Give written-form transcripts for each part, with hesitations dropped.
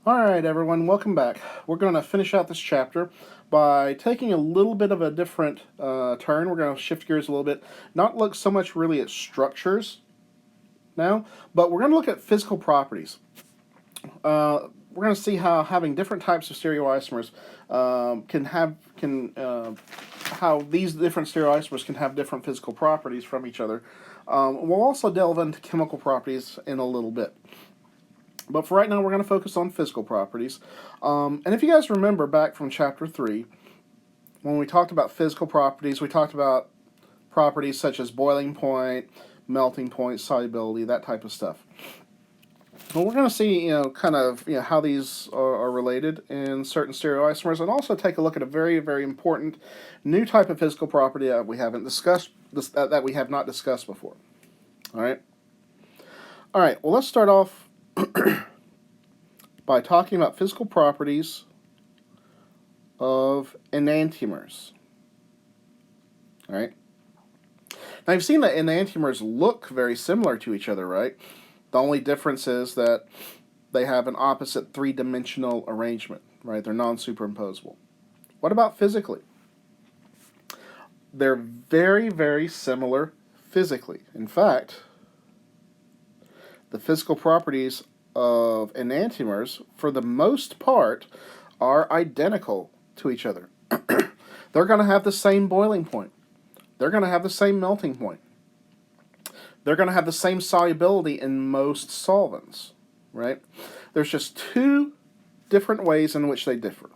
Alright everyone, welcome back. We're going to finish out this chapter by taking a little bit of a different turn. We're going to shift gears a little bit, not look so much really at structures now, but we're going to look at physical properties. We're going to see how having different types of stereoisomers how these different stereoisomers can have different physical properties from each other. We'll also delve into chemical properties in a little bit. But for right now, we're going to focus on physical properties. And if you guys remember back from Chapter 3, when we talked about physical properties, we talked about properties such as boiling point, melting point, solubility, that type of stuff. Well, we're going to see, how these are related in certain stereoisomers, and also take a look at a very, very important new type of physical property that we haven't discussed, that we have not discussed before. All right. Well, let's start off by talking about physical properties of enantiomers. All right. Now, you've seen that enantiomers look very similar to each other, right? The only difference is that they have an opposite three-dimensional arrangement, right? They're non-superimposable. What about physically? They're very, very similar physically. In fact, the physical properties of enantiomers, for the most part, are identical to each other. They're going to have the same boiling point. They're going to have the same melting point. They're going to have the same solubility in most solvents, right? There's just two different ways in which they differ.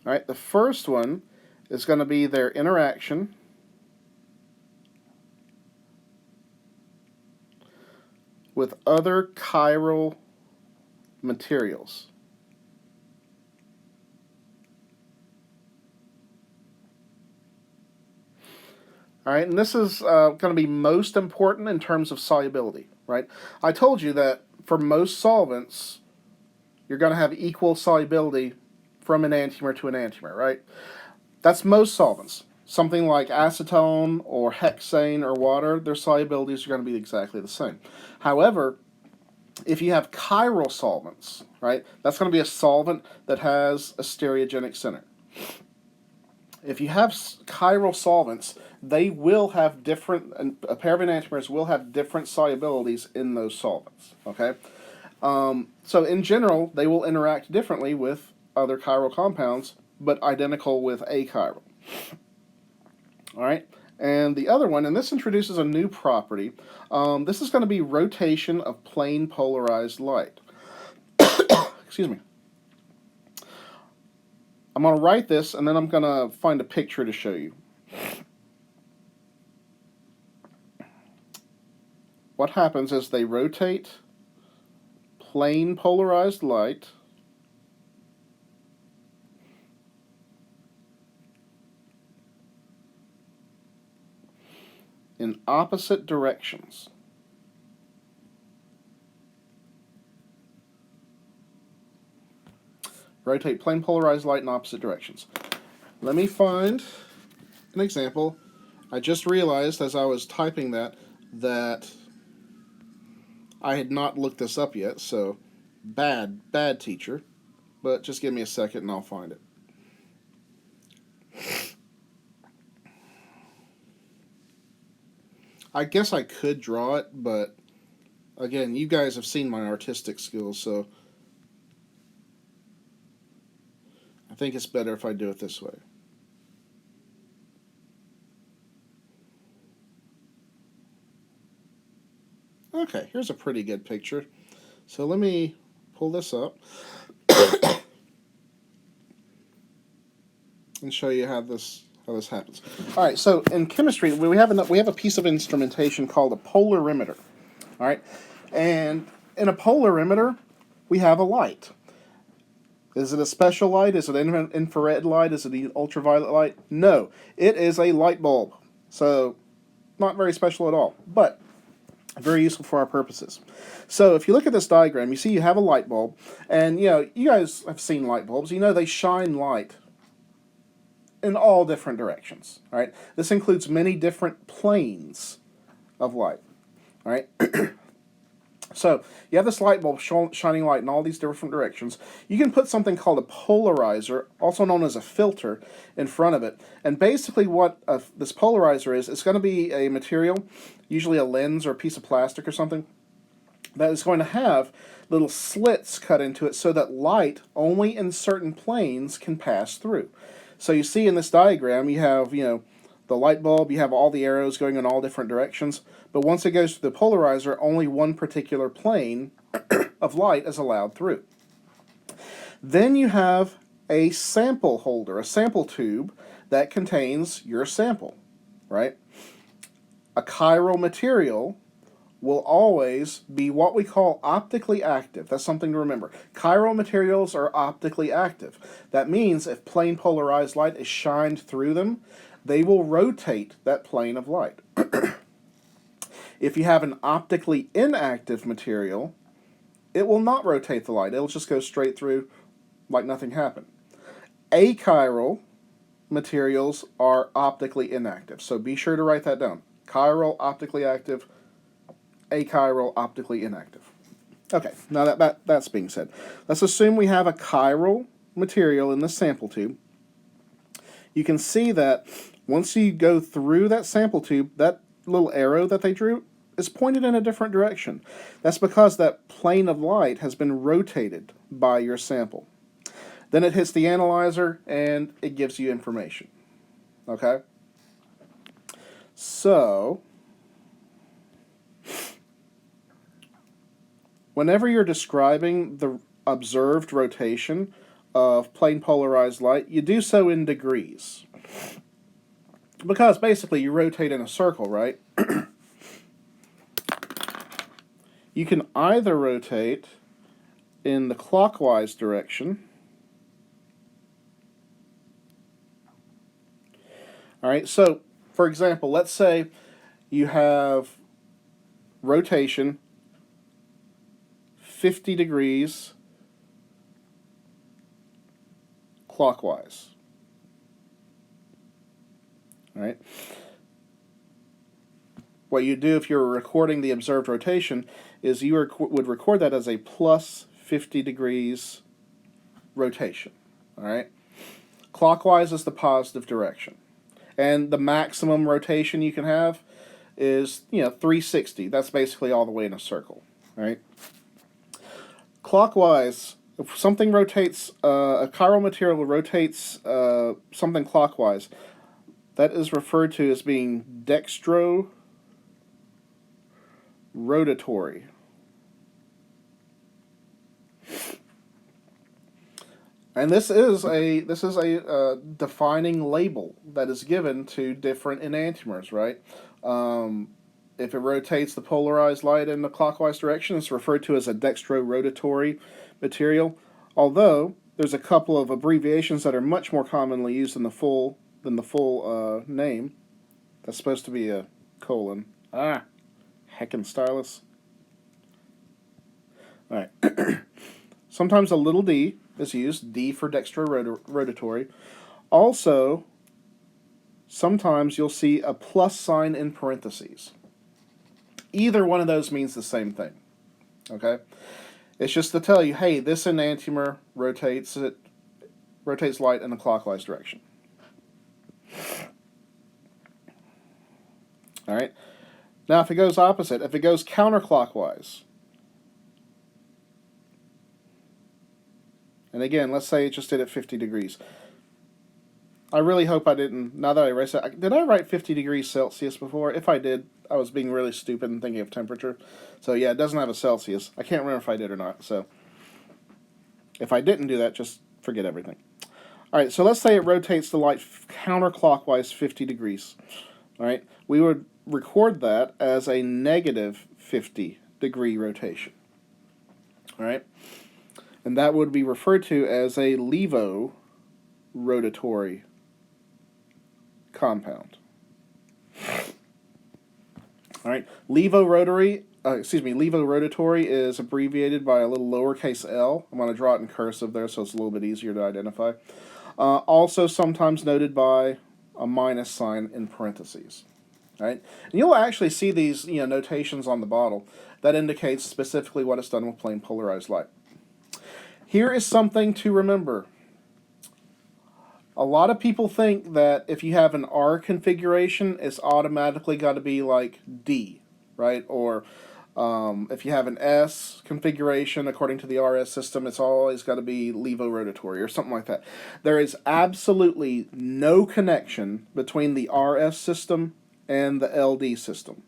All right, the first one is going to be their interaction with other chiral materials. All right, and this is going to be most important in terms of solubility, right? I told you that for most solvents, you're going to have equal solubility from enantiomer to enantiomer, right? That's most solvents. Something like acetone or hexane or water, their solubilities are going to be exactly the same. However, if you have chiral solvents, right, that's going to be a solvent that has a stereogenic center. If you have chiral solvents, they will have different, a pair of enantiomers will have different solubilities in those solvents, okay? So in general, they will interact differently with other chiral compounds, but identical with achiral. All right, and the other one, and this introduces a new property. This is going to be rotation of plane polarized light. Excuse me. I'm going to write this, and then I'm going to find a picture to show you. What happens is they rotate plane polarized light in opposite directions. Rotate plane polarized light in opposite directions. Let me find an example. I just realized as I was typing that I had not looked this up yet, so bad teacher. But just give me a second and I'll find it. I guess I could draw it, but again, you guys have seen my artistic skills, so I think it's better if I do it this way. Okay, here's a pretty good picture. So let me pull this up and show you how this happens. All right, so in chemistry, we have a piece of instrumentation called a polarimeter. All right, and in a polarimeter, we have a light. Is it a special light? Is it an infrared light? Is it an ultraviolet light? No, it is a light bulb. So, not very special at all, but very useful for our purposes. So, if you look at this diagram, you see you have a light bulb, and you guys have seen light bulbs. You know they shine light in all different directions. All right, this includes many different planes of light. All right. So you have this light bulb shining light in all these different directions. You can put something called a polarizer, also known as a filter, in front of it. And basically what this polarizer is, it's going to be a material, usually a lens or a piece of plastic or something, that is going to have little slits cut into it so that light only in certain planes can pass through. So you see in this diagram, you have, the light bulb, you have all the arrows going in all different directions, but once it goes through the polarizer, only one particular plane of light is allowed through. Then you have a sample holder, a sample tube that contains your sample, right? A chiral material will always be what we call optically active. That's something to remember. Chiral materials are optically active. That means if plane polarized light is shined through them, they will rotate that plane of light. If you have an optically inactive material, it will not rotate the light. It'll just go straight through like nothing happened. Achiral materials are optically inactive, so be sure to write that down. Chiral, optically active. Achiral, optically inactive. Okay, now that's being said, let's assume we have a chiral material in the sample tube. You can see that once you go through that sample tube, that little arrow that they drew is pointed in a different direction. That's because that plane of light has been rotated by your sample. Then it hits the analyzer and it gives you information. Okay? So, whenever you're describing the observed rotation of plane polarized light, you do so in degrees. Because basically you rotate in a circle, right? You can either rotate in the clockwise direction. All right, so for example, let's say you have rotation 50 degrees clockwise. All right. What you do if you're recording the observed rotation is you would record that as a plus 50 degrees rotation. All right. Clockwise is the positive direction. And the maximum rotation you can have is, 360. That's basically all the way in a circle. All right. Clockwise, if something rotates, a chiral material rotates something clockwise, that is referred to as being dextro-rotatory. And this is a defining label that is given to different enantiomers, right? If it rotates the polarized light in the clockwise direction, it's referred to as a dextro-rotatory material. Although there's a couple of abbreviations that are much more commonly used than the full name. That's supposed to be a colon. Heckin' stylus. All right. Sometimes a little d is used, D for dextro-rotatory. Also, sometimes you'll see a plus sign in parentheses. Either one of those means the same thing. Okay? It's just to tell you, hey, this enantiomer rotates light in the clockwise direction. All right? Now, if it goes opposite, if it goes counterclockwise, and again, let's say it just did it 50 degrees. I really hope I didn't, now that I erased it, did I write 50 degrees Celsius before? If I did, I was being really stupid and thinking of temperature. So yeah, it doesn't have a Celsius. I can't remember if I did or not. So if I didn't do that, just forget everything. All right, so let's say it rotates the light counterclockwise 50 degrees. All right, we would record that as a negative 50 degree rotation. All right, and that would be referred to as a levorotatory compound. All right, levorotatory is abbreviated by a little lowercase l. I'm going to draw it in cursive there so it's a little bit easier to identify. Also sometimes noted by a minus sign in parentheses. Right? And you'll actually see these notations on the bottle that indicates specifically what it's done with plain polarized light. Here is something to remember. A lot of people think that if you have an R configuration, it's automatically got to be like D, right? Or if you have an S configuration, according to the RS system, it's always got to be levorotatory or something like that. There is absolutely no connection between the RS system and the LD system.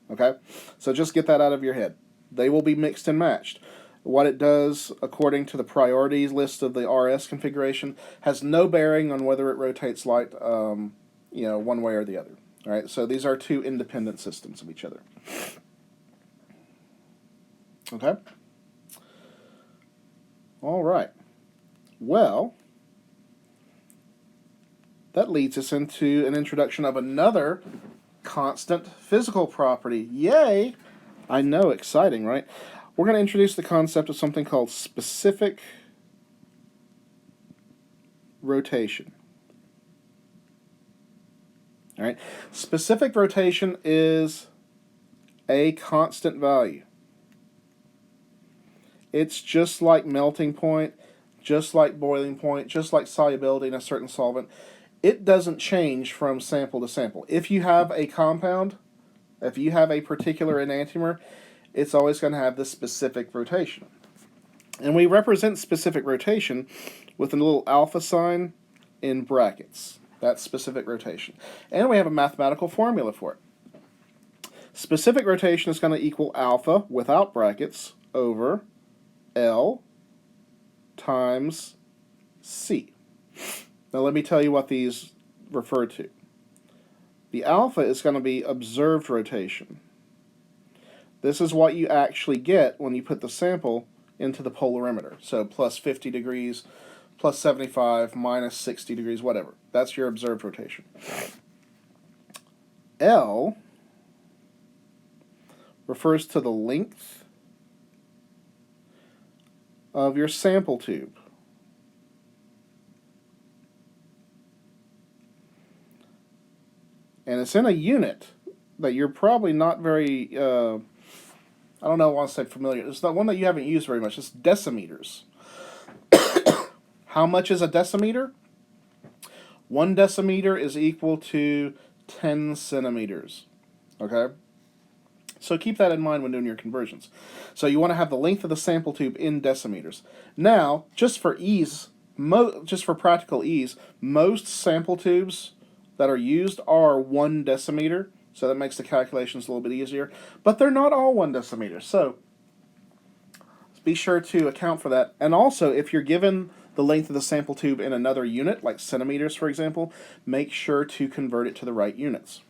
Okay? So just get that out of your head. They will be mixed and matched. What it does, according to the priorities list of the RS configuration, has no bearing on whether it rotates light, one way or the other. All right, so these are two independent systems of each other. Okay? All right. Well, that leads us into an introduction of another constant physical property. Yay! I know, exciting, right? We're going to introduce the concept of something called specific rotation. All right? Specific rotation is a constant value. It's just like melting point, just like boiling point, just like solubility in a certain solvent. It doesn't change from sample to sample. If you have a compound, if you have a particular enantiomer, it's always going to have this specific rotation. And we represent specific rotation with a little alpha sign in brackets. That's specific rotation. And we have a mathematical formula for it. Specific rotation is going to equal alpha without brackets over L times C. Now let me tell you what these refer to. The alpha is going to be observed rotation. This is what you actually get when you put the sample into the polarimeter. So plus 50 degrees, plus 75, minus 60 degrees, whatever. That's your observed rotation. L refers to the length of your sample tube. And it's in a unit that you're probably not very, I don't know, I want to say familiar. It's not one that you haven't used very much. It's decimeters. How much is a decimeter? 1 decimeter is equal to 10 centimeters. Okay? So keep that in mind when doing your conversions. So you want to have the length of the sample tube in decimeters. Now, just for ease, just for practical ease, most sample tubes that are used are 1 decimeter. So that makes the calculations a little bit easier. But they're not all 1 decimeter. So be sure to account for that. And also, if you're given the length of the sample tube in another unit, like centimeters, for example, make sure to convert it to the right units.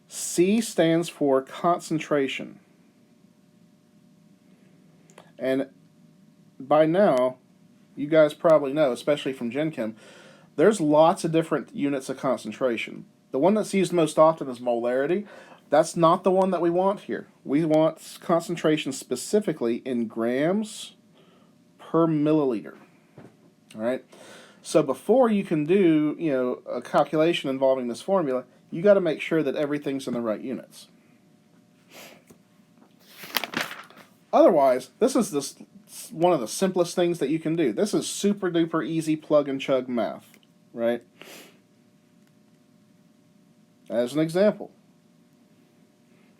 C stands for concentration. And by now, you guys probably know, especially from Gen Chem, there's lots of different units of concentration. The one that's used most often is molarity. That's not the one that we want here. We want concentration specifically in grams per milliliter. All right? So before you can do, a calculation involving this formula, you got to make sure that everything's in the right units. Otherwise, this is one of the simplest things that you can do. This is super duper easy plug and chug math, right? As an example,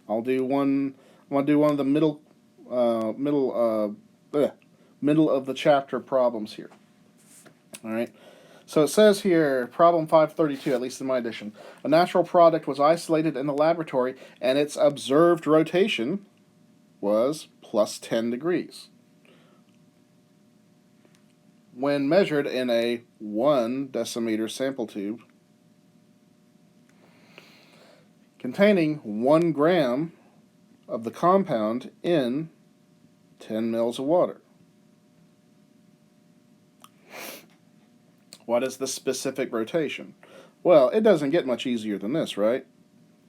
I'll do one. I want to do one of the middle of the chapter problems here. All right. So it says here, problem 532, at least in my edition, a natural product was isolated in the laboratory, and its observed rotation was plus 10 degrees. When measured in a 1 decimeter sample tube containing 1 gram of the compound in 10 mils of water. What is the specific rotation? Well, it doesn't get much easier than this, right?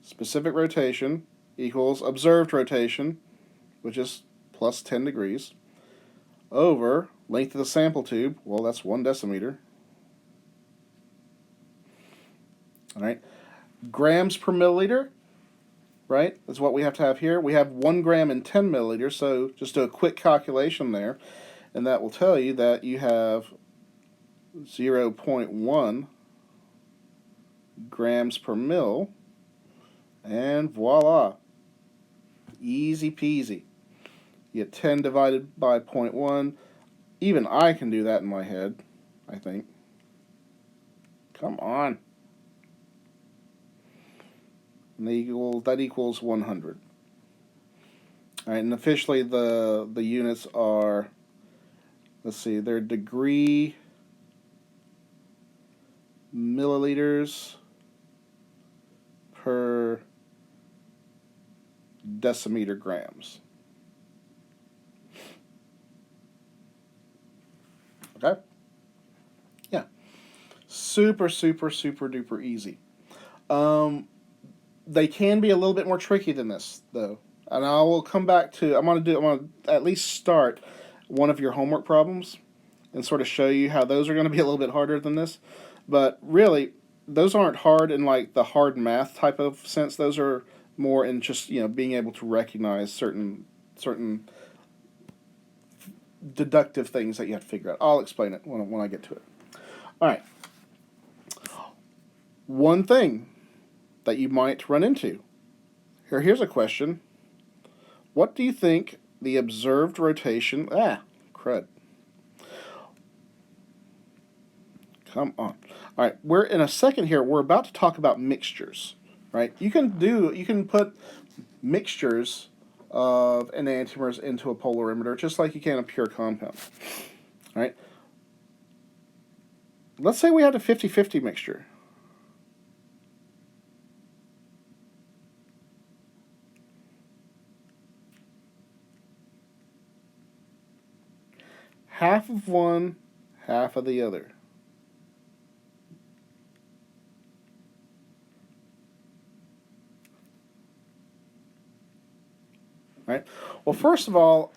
Specific rotation equals observed rotation, which is plus 10 degrees, over length of the sample tube, well, that's 1 decimeter. All right. grams per milliliter, right? Is what we have to have here. We have 1 gram in 10 milliliters, so just do a quick calculation there, and that will tell you that you have 0.1 grams per mil, and voila, easy peasy. You get 10 divided by 0.1. Even I can do that in my head, I think. Come on. And that equals 100. All right, and officially the units are, let's see, they're degree milliliters per decimeter grams. Okay? Yeah. Super, super, super duper easy. They can be a little bit more tricky than this, though. And I will come back to, I'm going to at least start one of your homework problems and sort of show you how those are going to be a little bit harder than this. But really, those aren't hard in like the hard math type of sense. Those are more in just, being able to recognize certain deductive things that you have to figure out. I'll explain it when I get to it. All right. One thing that you might run into. Here's a question. What do you think the observed rotation... crud. Come on. All right, we're in a second here. We're about to talk about mixtures, right? You can put mixtures of enantiomers into a polarimeter just like you can a pure compound, right? Let's say we had a 50-50 mixture. Half of one, half of the other. Right? Well, first of all,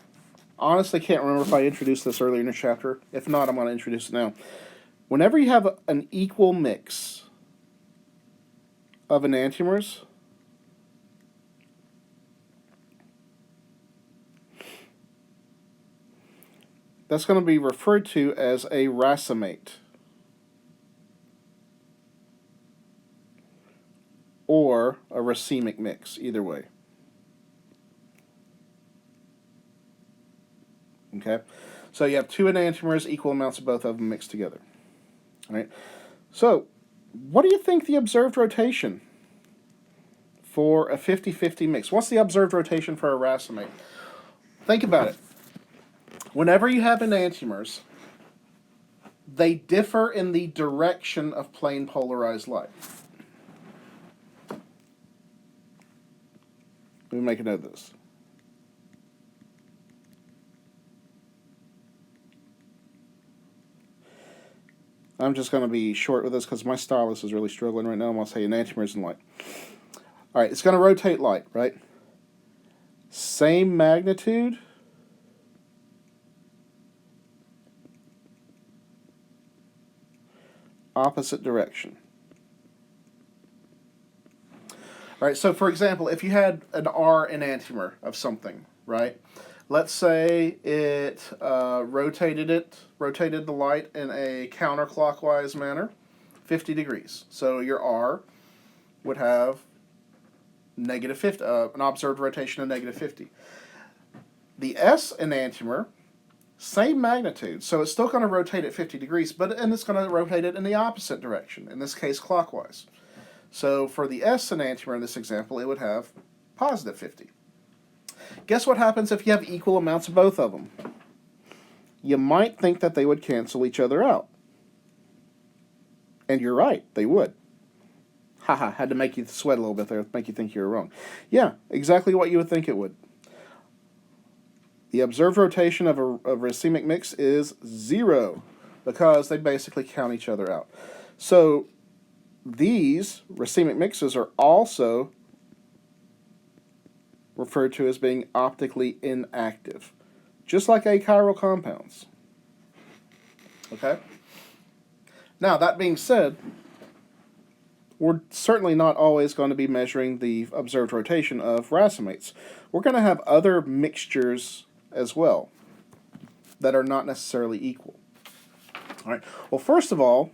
honestly can't remember if I introduced this earlier in the chapter. If not, I'm going to introduce it now. Whenever you have an equal mix of enantiomers, that's going to be referred to as a racemate, or a racemic mix, either way. Okay? So you have 2 enantiomers, equal amounts of both of them mixed together. All right? So, what do you think the observed rotation for a 50-50 mix? What's the observed rotation for a racemate? Think about it. Whenever you have enantiomers, they differ in the direction of plane polarized light. Let me make a note of this. I'm just going to be short with this because my stylus is really struggling right now. I'm going to say enantiomers and light. All right, it's going to rotate light, right? Same magnitude. Opposite direction. All right, so for example, if you had an R enantiomer of something, right? Let's say it rotated the light in a counterclockwise manner, 50 degrees. So your R would have negative 50, an observed rotation of negative 50. The S enantiomer, same magnitude, so it's still going to rotate at 50 degrees, and it's going to rotate it in the opposite direction, in this case clockwise. So for the S enantiomer in this example, it would have positive 50. Guess what happens if you have equal amounts of both of them? You might think that they would cancel each other out. And you're right, they would. Haha, had to make you sweat a little bit there, make you think you were wrong. Yeah, exactly what you would think it would. The observed rotation of a racemic mix is 0 because they basically count each other out. So these racemic mixes are also referred to as being optically inactive, just like achiral compounds. Okay? Now, that being said, we're certainly not always going to be measuring the observed rotation of racemates. We're going to have other mixtures as well that are not necessarily equal. All right. Well, first of all,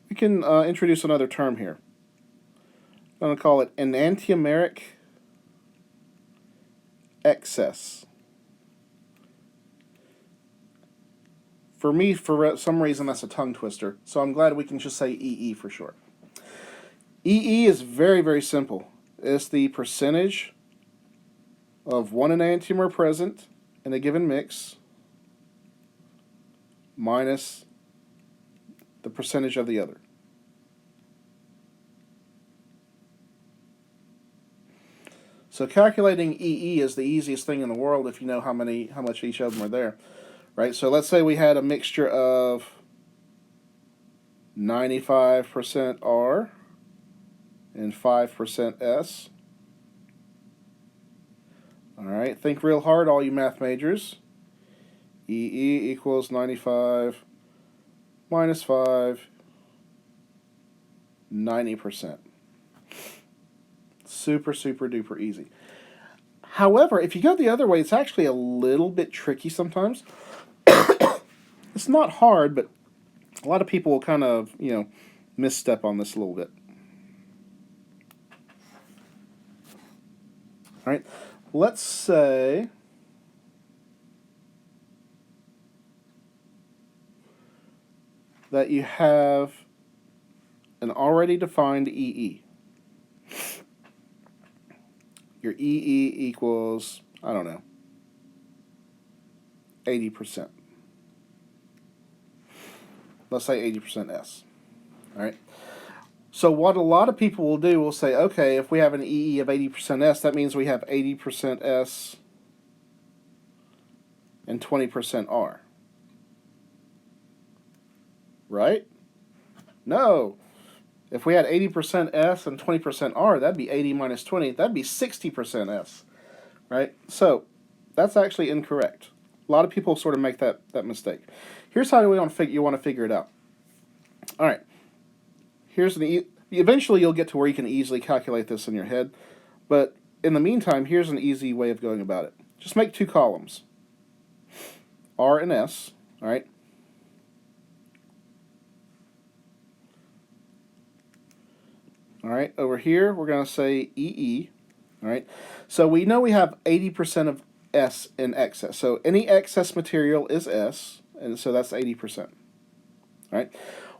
we can introduce another term here. I'm going to call it enantiomeric excess. For me, for some reason, that's a tongue twister, so I'm glad we can just say EE for short. EE is very, very simple. It's the percentage of one enantiomer present in a given mix minus the percentage of the other. So calculating EE is the easiest thing in the world if you know how much each of them are there. Right? So let's say we had a mixture of 95% R and 5% S. All right, think real hard, all you math majors. EE equals 95 minus 5, 90%. Super, super duper easy. However, if you go the other way, it's actually a little bit tricky sometimes. It's not hard, but a lot of people will kind of, misstep on this a little bit. All right, let's say that you have an already defined EE. Your EE equals, I don't know, 80%. Let's say 80% S. All right. So what a lot of people will do will say, okay, if we have an EE of 80% S, that means we have 80% S and 20% R. Right? No. If we had 80% S and 20% R, that'd be 80 minus 20. That'd be 60% S. Right? So that's actually incorrect. A lot of people sort of make that mistake. Here's how you want to figure it out. All right. Here's eventually you'll get to where you can easily calculate this in your head, but in the meantime, here's an easy way of going about it. Just make two columns, R and S. All right. All right. Over here, we're going to say EE. All right. So we know we have 80% of S in excess. So any excess material is S, and so that's 80%. All right.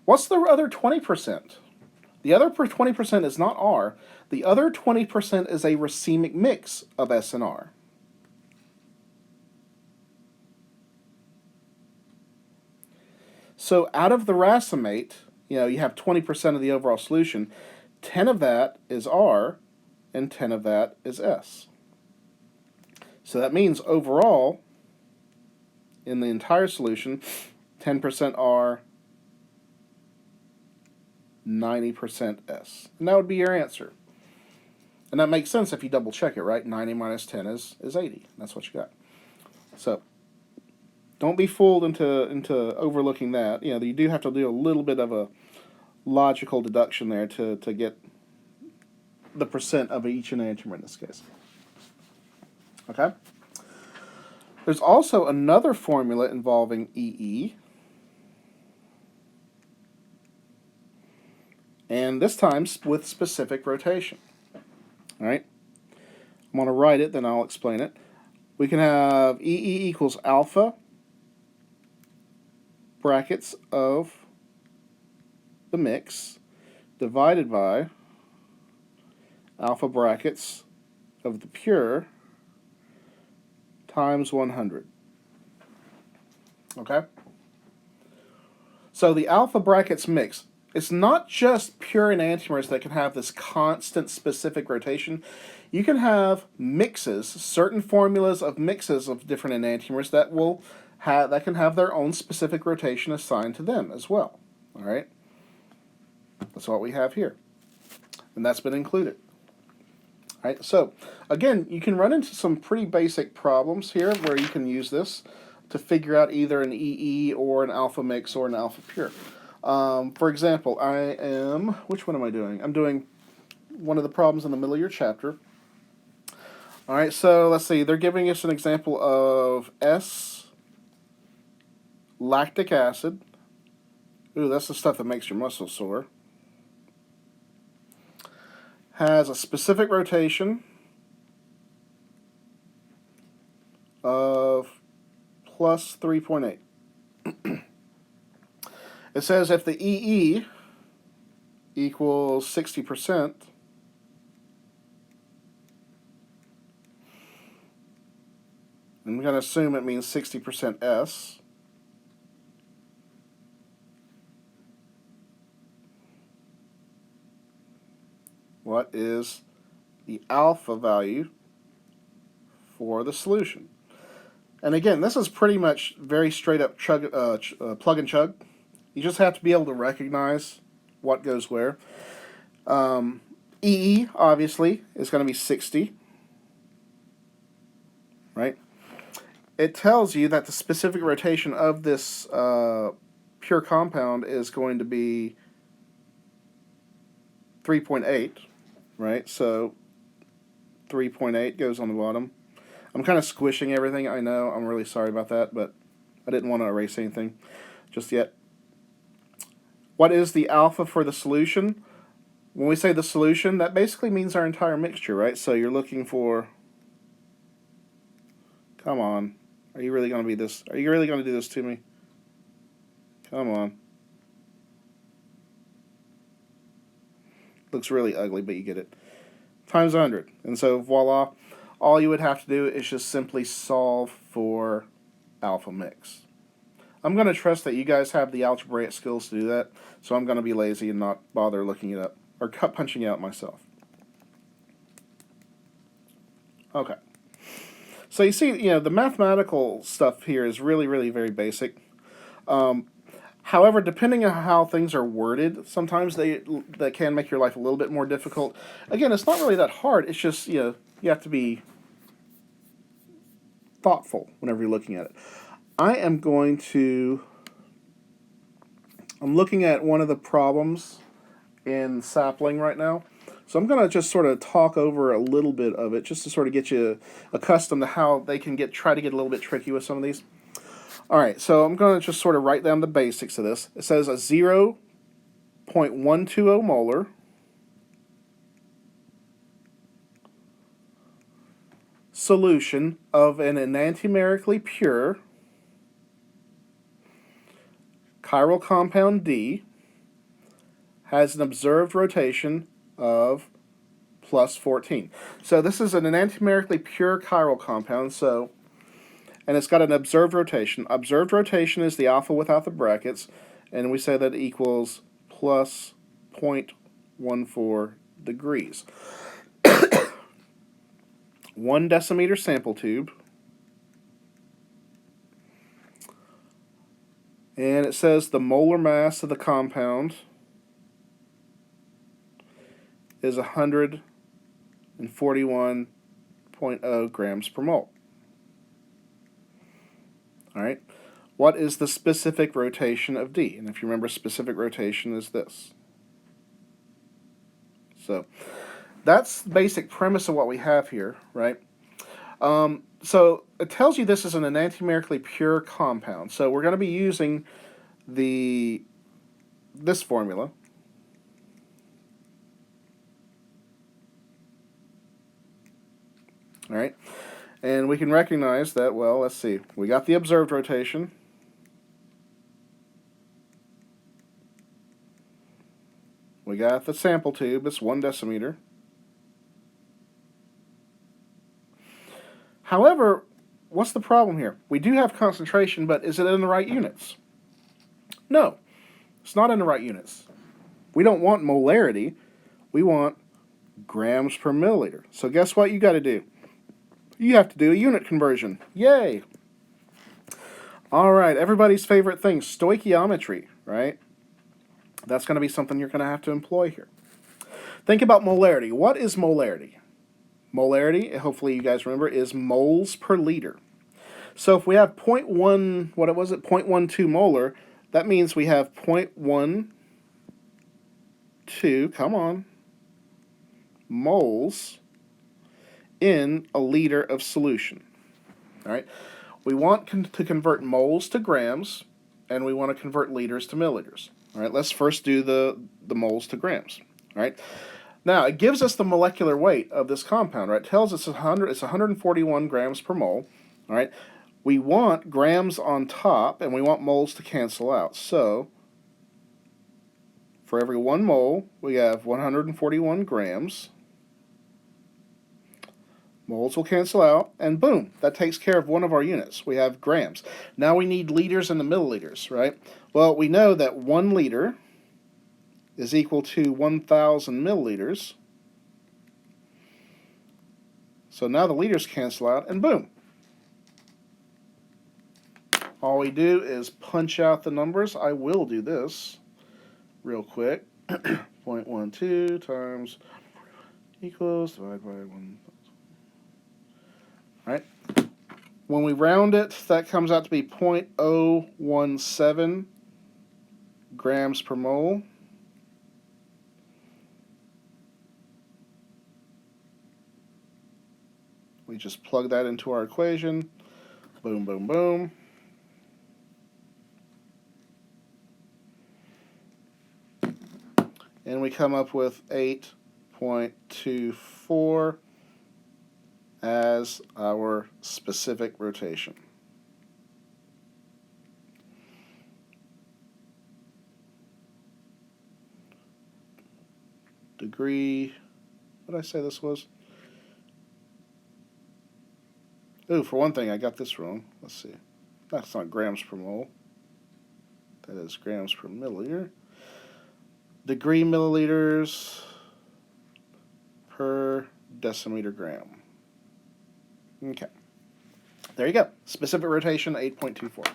What's the other 20%? The other 20% is not R. The other 20% is a racemic mix of S and R. So out of the racemate, you have 20% of the overall solution. 10 of that is R, and 10 of that is S. So that means overall, in the entire solution, 10% R, 90% S. And that would be your answer. And that makes sense if you double check it, right? 90 minus 10 is 80. That's what you got. So don't be fooled into overlooking that. You do have to do a little bit of a logical deduction there to get the percent of each enantiomer in this case. Okay? There's also another formula involving EE. And this time with specific rotation. All right? I'm going to write it, then I'll explain it. We can have EE equals alpha brackets of the mix divided by alpha brackets of the pure times 100. Okay? So the alpha brackets mix. It's not just pure enantiomers that can have this constant specific rotation. You can have mixes, certain formulas of mixes of different enantiomers that can have their own specific rotation assigned to them as well. All right? That's what we have here. And that's been included. All right? So, again, you can run into some pretty basic problems here where you can use this to figure out either an EE or an alpha mix or an alpha pure. For example, which one am I doing? I'm doing one of the problems in the middle of your chapter. All right, so let's see. They're giving us an example of S lactic acid. Ooh, that's the stuff that makes your muscles sore. Has a specific rotation of plus 3.8. It says if the EE equals 60%, I'm going to assume it means 60% S. What is the alpha value for the solution? And again, this is pretty much very straight up plug and chug. You just have to be able to recognize what goes where. EE, obviously, is going to be 60. Right? It tells you that the specific rotation of this pure compound is going to be 3.8. Right? So 3.8 goes on the bottom. I'm kind of squishing everything, I know. I'm really sorry about that, but I didn't want to erase anything just yet. What is the alpha for the solution? When we say the solution, that basically means our entire mixture, right? So you're looking for... Come on. Are you really going to be this? Are you really going to do this to me? Come on. Looks really ugly, but you get it. Times 100. And so, voila. All you would have to do is just simply solve for alpha mix. I'm going to trust that you guys have the algebraic skills to do that, so I'm going to be lazy and not bother looking it up or punching it out myself. Okay. So you see, the mathematical stuff here is really, really very basic. However, depending on how things are worded, sometimes they can make your life a little bit more difficult. Again, it's not really that hard. It's just, you have to be thoughtful whenever you're looking at it. I'm looking at one of the problems in Sapling right now. So I'm going to just sort of talk over a little bit of it just to sort of get you accustomed to how they can try to get a little bit tricky with some of these. All right, so I'm going to just sort of write down the basics of this. It says a 0.120 molar solution of an enantiomerically pure chiral compound D has an observed rotation of plus 14. So this is an enantiomerically pure chiral compound, and it's got an observed rotation. Observed rotation is the alpha without the brackets, and we say that equals plus 0.14 degrees. 1 decimeter sample tube. And it says the molar mass of the compound is 141.0 grams per mole. All right. What is the specific rotation of D? And if you remember, specific rotation is this. So that's the basic premise of what we have here, right? So it tells you this is an enantiomerically pure compound. So we're going to be using this formula. All right. And we can recognize that, well, let's see. We got the observed rotation. We got the sample tube. It's 1 decimeter. However, what's the problem here? We do have concentration, but is it in the right units? No, it's not in the right units. We don't want molarity. We want grams per milliliter. So guess what you got to do? You have to do a unit conversion. Yay! All right, everybody's favorite thing, stoichiometry, right? That's going to be something you're going to have to employ here. Think about molarity. What is molarity? Molarity, hopefully you guys remember, is moles per liter. So if we have 0.12 molar, that means we have 0.12, come on, moles in a liter of solution. All right, we want to convert moles to grams, and we want to convert liters to milliliters. All right, let's first do the moles to grams. All right, now it gives us the molecular weight of this compound. Right, it tells us it's 141 grams per mole. All right, we want grams on top, and we want moles to cancel out. So for every 1 mole, we have 141 grams. Moles will cancel out, and boom, that takes care of one of our units. We have grams. Now we need liters and the milliliters, right? Well, we know that 1 liter is equal to 1,000 milliliters. So now the liters cancel out, and boom. All we do is punch out the numbers. I will do this real quick. 0.12 times equals divided by 1. All right. When we round it, that comes out to be 0.017 grams per mole. We just plug that into our equation. Boom, boom, boom. And we come up with 8.24 as our specific rotation. Degree, what did I say this was? Oh, for one thing, I got this wrong. Let's see. That's not grams per mole. That is grams per milliliter. Degree milliliters per decimeter gram. Okay. There you go. Specific rotation, 8.24. All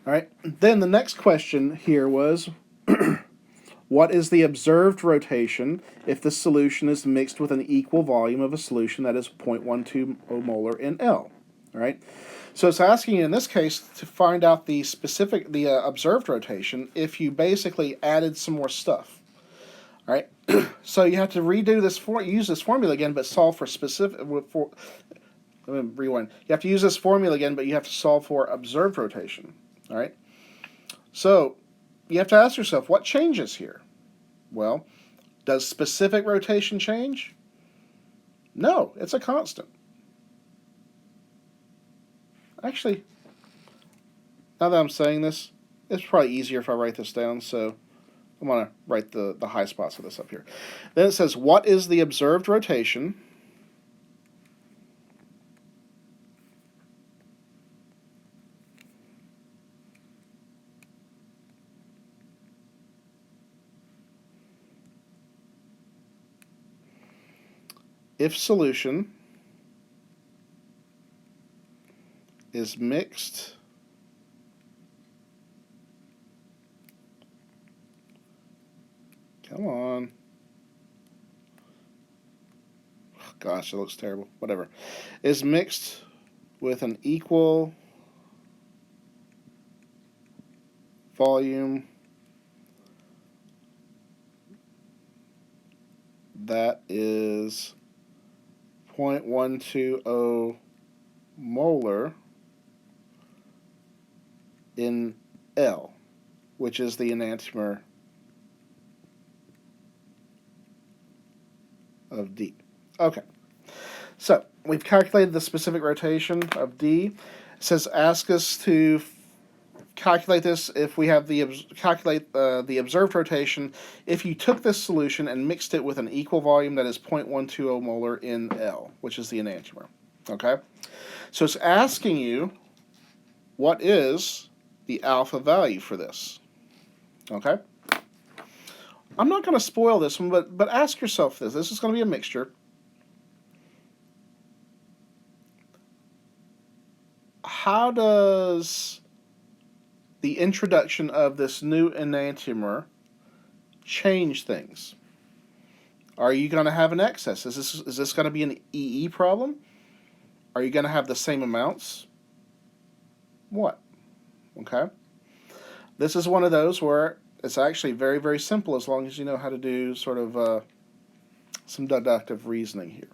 right. Then the next question here was, what is the observed rotation if the solution is mixed with an equal volume of a solution that is 0.12 molar in L? All right. So it's asking you in this case to find out the observed rotation if you basically added some more stuff. All right. So you have to redo this use this formula again, but solve for specific. Let me rewind. You have to use this formula again, but you have to solve for observed rotation. All right. So you have to ask yourself, what changes here? Well, does specific rotation change? No, it's a constant. Actually, now that I'm saying this, it's probably easier if I write this down, so I'm going to write the high spots of this up here. Then it says, what is the observed rotation if solution is mixed come on. Gosh, it looks terrible. Whatever. Is mixed with an equal volume that is 0.120 molar in L, which is the enantiomer of D. Okay, so we've calculated the specific rotation of D. It says ask us to calculate this if we have the observed rotation if you took this solution and mixed it with an equal volume that is 0.120 molar in L, which is the enantiomer. Okay, so it's asking you what is the alpha value for this. Okay, I'm not going to spoil this one, but ask yourself this. This is going to be a mixture. How does the introduction of this new enantiomer change things? Are you going to have an excess? Is this going to be an EE problem? Are you going to have the same amounts? What? Okay. This is one of those where it's actually very, very simple as long as you know how to do sort of some deductive reasoning here.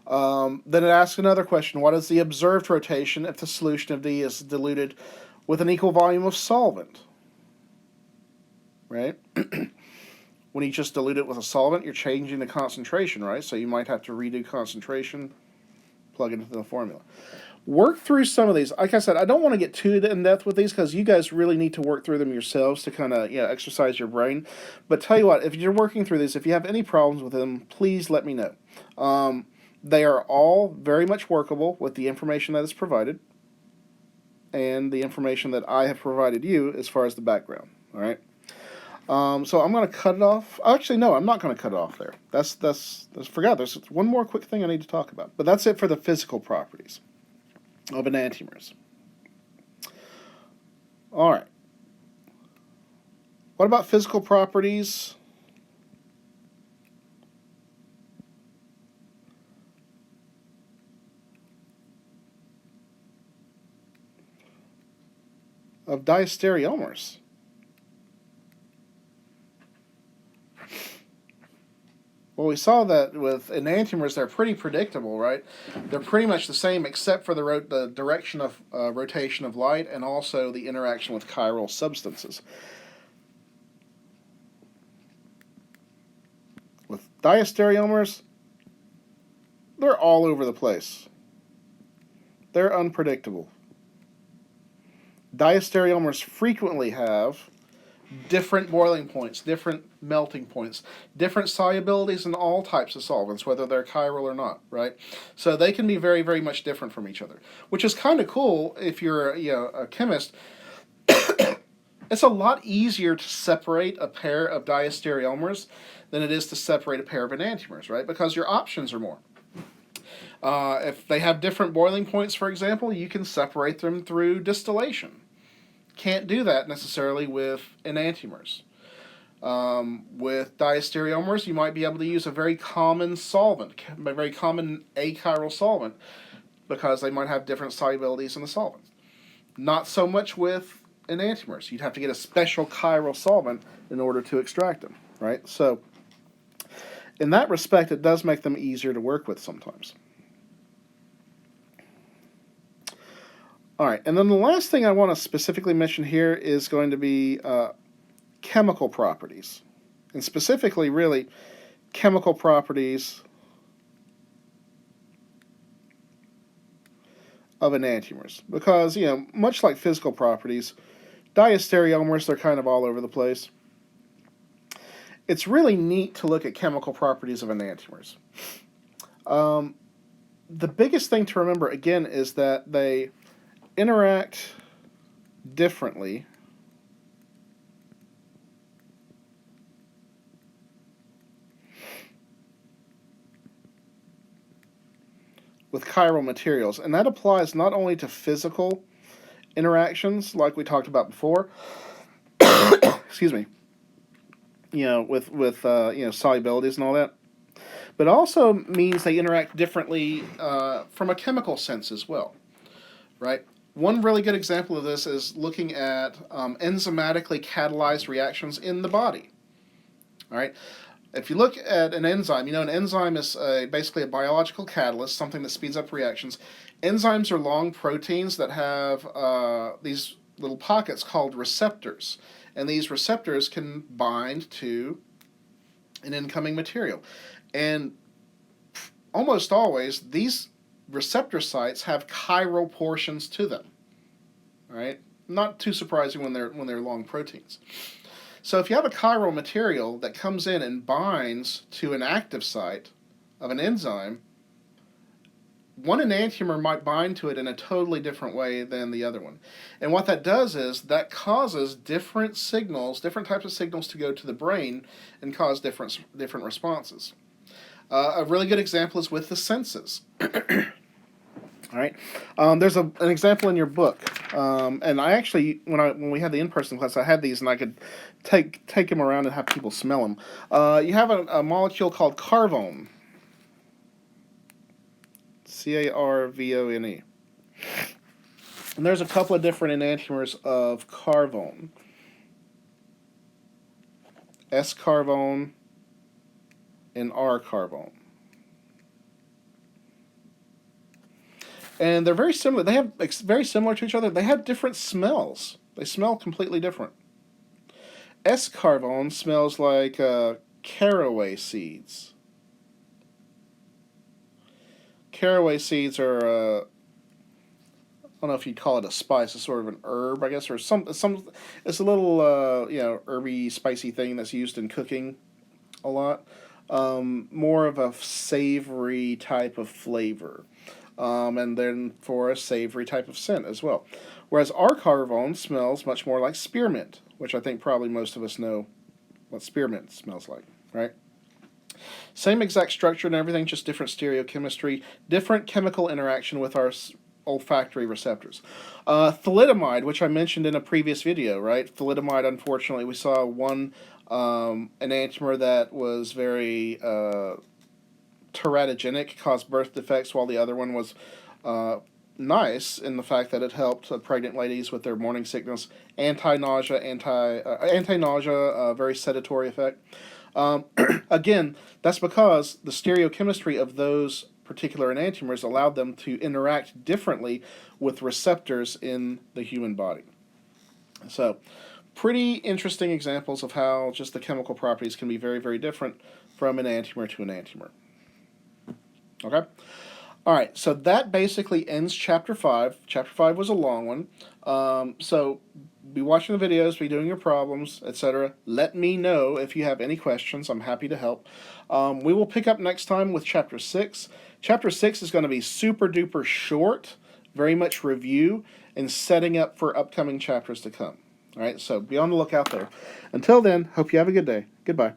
Then it asks another question. What is the observed rotation if the solution of D is diluted with an equal volume of solvent? Right? When you just dilute it with a solvent, you're changing the concentration, right? So you might have to redo concentration, plug it into the formula. Work through some of these. Like I said, I don't want to get too in-depth with these because you guys really need to work through them yourselves to kind of exercise your brain. But tell you what, if you're working through these, if you have any problems with them, please let me know. They are all very much workable with the information that is provided and the information that I have provided you as far as the background. All right. So I'm going to cut it off. Actually, no, I'm not going to cut it off there. That's forgot. There's one more quick thing I need to talk about. But that's it for the physical properties of enantiomers. All right. What about physical properties of diastereomers? Well, we saw that with enantiomers, they're pretty predictable, right? They're pretty much the same except for the direction of rotation of light and also the interaction with chiral substances. With diastereomers, they're all over the place. They're unpredictable. Diastereomers frequently have different boiling points, different melting points, different solubilities in all types of solvents, whether they're chiral or not, right? So they can be very, very much different from each other, which is kind of cool if you're a chemist. It's a lot easier to separate a pair of diastereomers than it is to separate a pair of enantiomers, right? Because your options are more. If they have different boiling points, for example, you can separate them through distillation. Can't do that necessarily with enantiomers. With diastereomers, you might be able to use a very common solvent, a very common achiral solvent, because they might have different solubilities in the solvent. Not so much with enantiomers. You'd have to get a special chiral solvent in order to extract them, right? So, in that respect, it does make them easier to work with sometimes. All right, and then the last thing I want to specifically mention here is going to be chemical properties, and specifically, really, chemical properties of enantiomers. Because, much like physical properties, diastereomers are kind of all over the place. It's really neat to look at chemical properties of enantiomers. The biggest thing to remember, again, is that they interact differently with chiral materials, and that applies not only to physical interactions like we talked about before, excuse me, with solubilities and all that, but also means they interact differently from a chemical sense as well, right? One really good example of this is looking at enzymatically catalyzed reactions in the body. All right. If you look at an enzyme, an enzyme is basically a biological catalyst, something that speeds up reactions. Enzymes are long proteins that have these little pockets called receptors, and these receptors can bind to an incoming material. And almost always, these receptor sites have chiral portions to them. All right, not too surprising when they're long proteins. So if you have a chiral material that comes in and binds to an active site of an enzyme, one enantiomer might bind to it in a totally different way than the other one. And what that does is that causes different signals, different types of signals to go to the brain and cause different responses. A really good example is with the senses. All right, there's an example in your book, and I actually, when we had the in-person class, I had these, and I could take them around and have people smell them. You have a molecule called carvone, Carvone. And there's a couple of different enantiomers of carvone. S-carvone and R-carvone. And they're very similar. They have very similar to each other. They have different smells. They smell completely different. S-carvone smells like caraway seeds. Caraway seeds are I don't know if you'd call it a spice, it's sort of an herb, I guess, or some. It's a little herby, spicy thing that's used in cooking a lot. More of a savory type of flavor, and then for a savory type of scent as well. Whereas our carvone smells much more like spearmint, which I think probably most of us know what spearmint smells like, right? Same exact structure and everything, just different stereochemistry, different chemical interaction with our olfactory receptors. Thalidomide, which I mentioned in a previous video, right? Thalidomide, unfortunately, we saw one enantiomer that was very teratogenic, caused birth defects, while the other one was nice in the fact that it helped pregnant ladies with their morning sickness, anti-nausea, very sedatory effect. Again, that's because the stereochemistry of those particular enantiomers allowed them to interact differently with receptors in the human body. So, pretty interesting examples of how just the chemical properties can be very, very different from enantiomer to enantiomer. Okay? Alright, so that basically ends Chapter 5. Chapter 5 was a long one. So, be watching the videos, be doing your problems, etc. Let me know if you have any questions. I'm happy to help. We will pick up next time with Chapter 6. Chapter 6 is going to be super duper short, very much review, and setting up for upcoming chapters to come. Alright, so be on the lookout there. Until then, hope you have a good day. Goodbye.